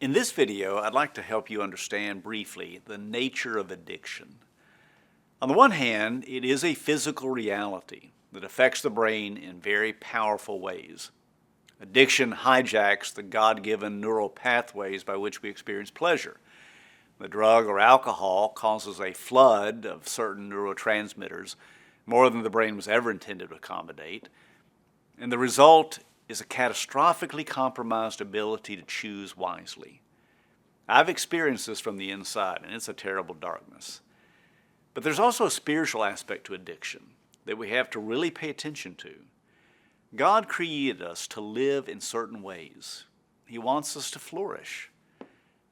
In this video, I'd like to help you understand briefly the nature of addiction. On the one hand, it is a physical reality that affects the brain in very powerful ways. Addiction hijacks the God-given neural pathways by which we experience pleasure. The drug or alcohol causes a flood of certain neurotransmitters, more than the brain was ever intended to accommodate, and the result is a catastrophically compromised ability to choose wisely. I've experienced this from the inside, and it's a terrible darkness. But there's also a spiritual aspect to addiction that we have to really pay attention to. God created us to live in certain ways. He wants us to flourish.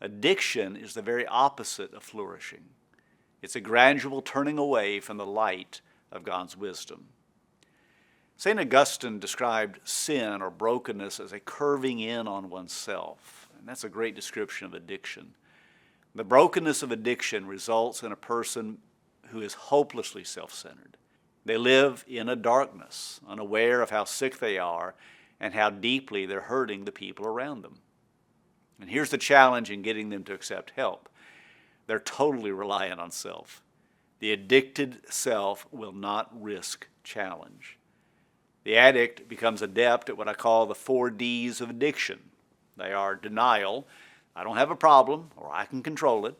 Addiction is the very opposite of flourishing. It's a gradual turning away from the light of God's wisdom. St. Augustine described sin or brokenness as a curving in on oneself, and that's a great description of addiction. The brokenness of addiction results in a person who is hopelessly self-centered. They live in a darkness, unaware of how sick they are and how deeply they're hurting the people around them. And here's the challenge in getting them to accept help. They're totally reliant on self. The addicted self will not risk challenge. The addict becomes adept at what I call the 4 Ds of addiction. They are denial, I don't have a problem, or I can control it.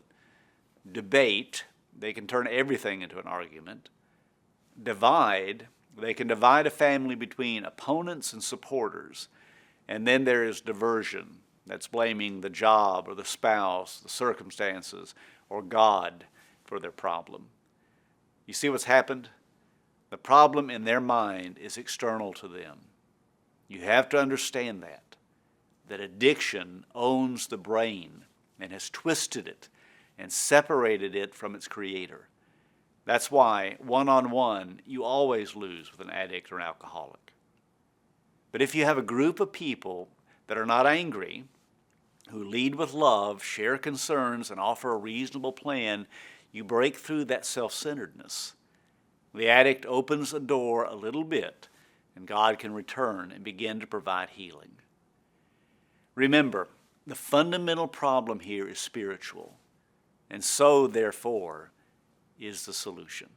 Debate, they can turn everything into an argument. Divide, they can divide a family between opponents and supporters. And then there is diversion, that's blaming the job or the spouse, the circumstances, or God for their problem. You see what's happened? The problem in their mind is external to them. You have to understand that addiction owns the brain and has twisted it and separated it from its creator. That's why, one-on-one, you always lose with an addict or an alcoholic. But if you have a group of people that are not angry, who lead with love, share concerns, and offer a reasonable plan, you break through that self-centeredness. The addict opens the door a little bit, and God can return and begin to provide healing. Remember, the fundamental problem here is spiritual, and so, therefore, is the solution.